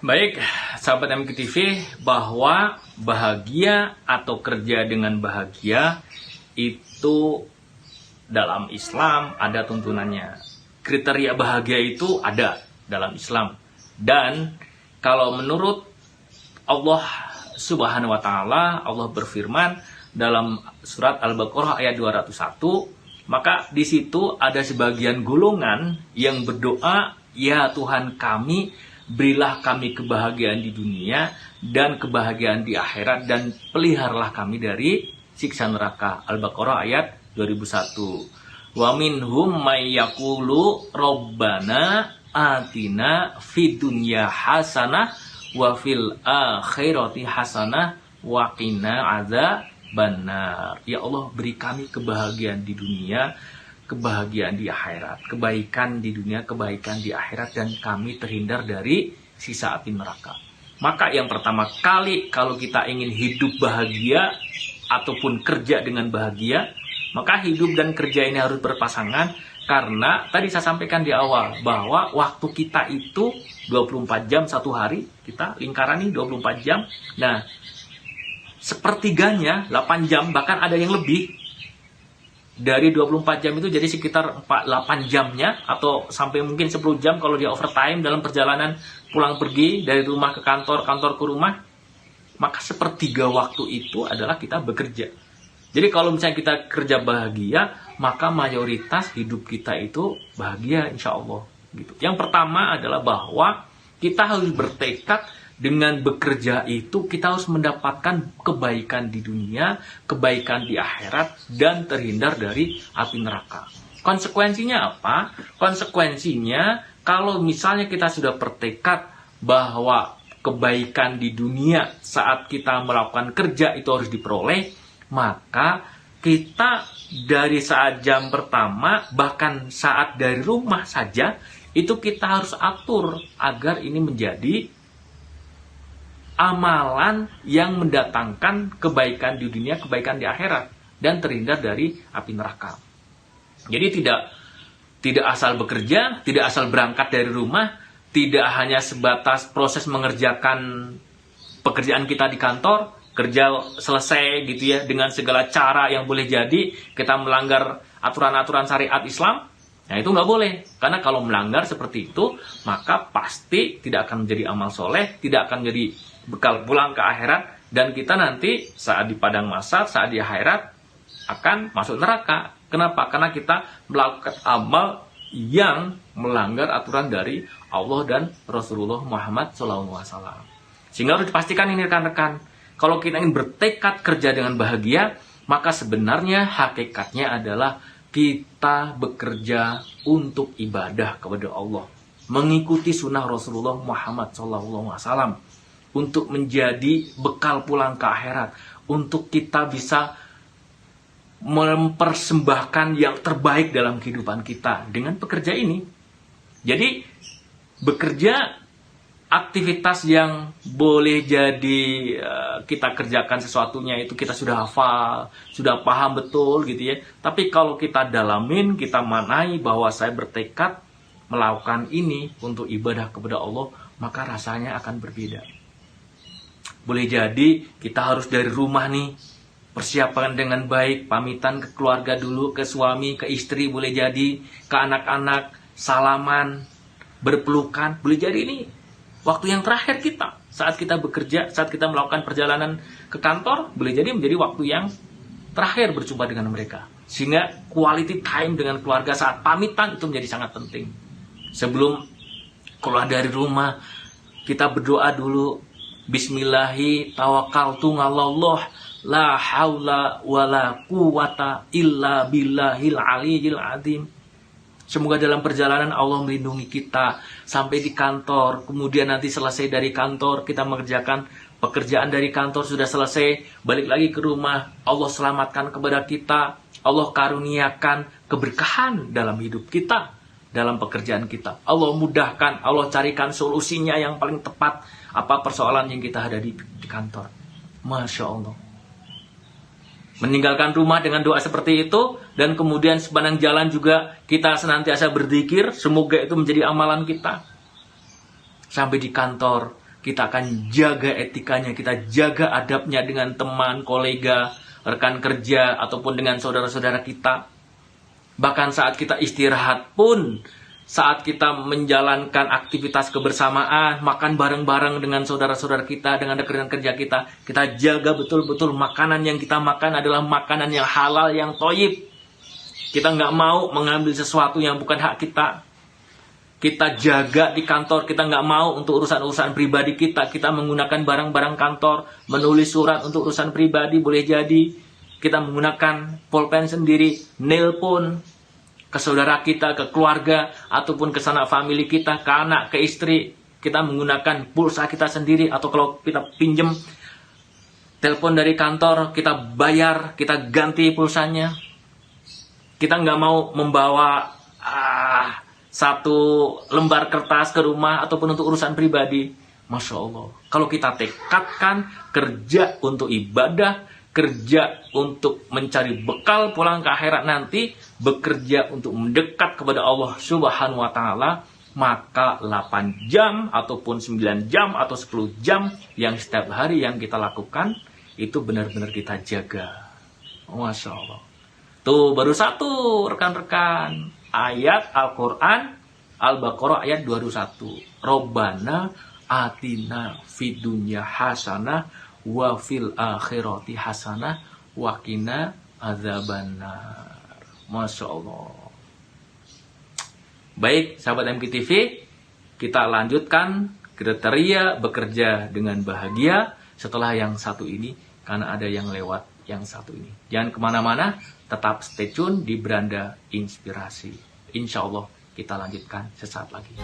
Baik, sahabat MKTV, bahwa bahagia atau kerja dengan bahagia itu dalam Islam ada tuntunannya. Kriteria bahagia itu ada dalam Islam. Dan kalau menurut Allah Subhanahu wa taala, Allah berfirman dalam surat Al-Baqarah ayat 201, maka di situ ada sebagian golongan yang berdoa, "Ya Tuhan kami, berilah kami kebahagiaan di dunia dan kebahagiaan di akhirat, dan peliharalah kami dari siksa neraka." Al-Baqarah ayat 2001. Wa minhum may yaqulu rabbana atina fid dunya hasanah wa fil akhirati hasanah wa qina adzabannar. Ya Allah, beri kami kebahagiaan di dunia, kebahagiaan di akhirat, kebaikan di dunia, kebaikan di akhirat, dan kami terhindar dari siksa api neraka. Maka yang pertama kali, kalau kita ingin hidup bahagia ataupun kerja dengan bahagia, maka hidup dan kerja ini harus berpasangan. Karena tadi saya sampaikan di awal bahwa waktu kita itu 24 jam satu hari, kita lingkaran ini 24 jam. Nah, sepertiganya 8 jam, bahkan ada yang lebih dari 24 jam itu, jadi sekitar 8 jamnya atau sampai mungkin 10 jam kalau dia overtime dalam perjalanan pulang pergi dari rumah ke kantor, kantor ke rumah. Maka sepertiga waktu itu adalah kita bekerja. Jadi kalau misalnya kita kerja bahagia, maka mayoritas hidup kita itu bahagia, insya Allah. Gitu. Yang pertama adalah bahwa kita harus bertekad dengan bekerja itu, kita harus mendapatkan kebaikan di dunia, kebaikan di akhirat, dan terhindar dari api neraka. Konsekuensinya apa? Konsekuensinya, kalau misalnya kita sudah bertekad bahwa kebaikan di dunia saat kita melakukan kerja itu harus diperoleh, maka kita dari saat jam pertama, bahkan saat dari rumah saja, itu kita harus atur agar ini menjadi amalan yang mendatangkan kebaikan di dunia, kebaikan di akhirat, dan terhindar dari api neraka. Jadi tidak asal bekerja, tidak asal berangkat dari rumah, tidak hanya sebatas proses mengerjakan pekerjaan kita di kantor, kerja selesai gitu ya, dengan segala cara yang boleh jadi kita melanggar aturan-aturan syariat Islam. Nah, itu nggak boleh, karena kalau melanggar seperti itu, maka pasti tidak akan menjadi amal soleh, tidak akan menjadi bekal pulang ke akhirat, dan kita nanti saat di padang mahsyar, saat di akhirat akan masuk neraka. Kenapa? Karena kita melakukan amal yang melanggar aturan dari Allah dan Rasulullah Muhammad SAW. Sehingga harus dipastikan ini rekan-rekan, kalau kita ingin bertekad kerja dengan bahagia, maka sebenarnya hakikatnya adalah kita bekerja untuk ibadah kepada Allah, mengikuti sunnah Rasulullah Muhammad SAW, untuk menjadi bekal pulang ke akhirat, untuk kita bisa mempersembahkan yang terbaik dalam kehidupan kita dengan pekerja ini. Jadi bekerja, aktivitas yang boleh jadi kita kerjakan sesuatunya itu kita sudah hafal, sudah paham betul gitu ya. Tapi kalau kita dalamin, kita manai bahwa saya bertekad melakukan ini untuk ibadah kepada Allah, maka rasanya akan berbeda. Boleh jadi kita harus dari rumah nih, persiapkan dengan baik, pamitan ke keluarga dulu, ke suami, ke istri, boleh jadi ke anak-anak, salaman, berpelukan. Boleh jadi ini waktu yang terakhir kita saat kita bekerja, saat kita melakukan perjalanan ke kantor, boleh jadi menjadi waktu yang terakhir berjumpa dengan mereka. Sehingga quality time dengan keluarga saat pamitan itu menjadi sangat penting. Sebelum keluar dari rumah, kita berdoa dulu, Bismillahi tawakkaltu 'alallah, la haula wala quwata illa billahil aliyyil azim. Semoga dalam perjalanan Allah melindungi kita sampai di kantor. Kemudian nanti selesai dari kantor, kita mengerjakan pekerjaan dari kantor, sudah selesai, balik lagi ke rumah, Allah selamatkan kepada kita, Allah karuniakan keberkahan dalam hidup kita, dalam pekerjaan kita. Allah mudahkan, Allah carikan solusinya yang paling tepat apa persoalan yang kita hadapi di kantor. Masya Allah. Meninggalkan rumah dengan doa seperti itu, dan kemudian sepanjang jalan juga kita senantiasa berzikir, semoga itu menjadi amalan kita. Sampai di kantor, kita akan jaga etikanya, kita jaga adabnya dengan teman, kolega, rekan kerja, ataupun dengan saudara-saudara kita. Bahkan saat kita istirahat pun, saat kita menjalankan aktivitas kebersamaan, makan bareng-bareng dengan saudara-saudara kita, dengan rekan kerja kita jaga betul-betul makanan yang kita makan adalah makanan yang halal, yang thayyib. Kita nggak mau mengambil sesuatu yang bukan hak kita. Kita jaga di kantor, kita nggak mau untuk urusan-urusan pribadi kita menggunakan barang-barang kantor, menulis surat untuk urusan pribadi boleh jadi, kita menggunakan pulpen sendiri, nelpon ke saudara kita, ke keluarga, ataupun ke sanak famili kita, ke anak, ke istri, kita menggunakan pulsa kita sendiri, atau kalau kita pinjem telepon dari kantor, kita bayar, kita ganti pulsanya. Kita nggak mau membawa satu lembar kertas ke rumah ataupun untuk urusan pribadi. Masya Allah. Kalau kita tekadkan kerja untuk ibadah, kerja untuk mencari bekal pulang ke akhirat nanti, bekerja untuk mendekat kepada Allah Subhanahu wa Ta'ala, maka 8 jam ataupun 9 jam atau 10 jam yang setiap hari yang kita lakukan itu benar-benar kita jaga. Masya Allah. Tuh baru satu rekan-rekan ayat Al-Quran Al-Baqarah ayat 221. Robbana atina fid dunya hasanah wa fil akhirati hasanah wa qina adzabannar. Masya Allah. Baik, sahabat MKTV, kita lanjutkan kriteria bekerja dengan bahagia setelah yang satu ini, karena ada yang lewat yang satu ini. Jangan kemana-mana, tetap stay tune di Beranda Inspirasi. Insya Allah kita lanjutkan sesaat lagi.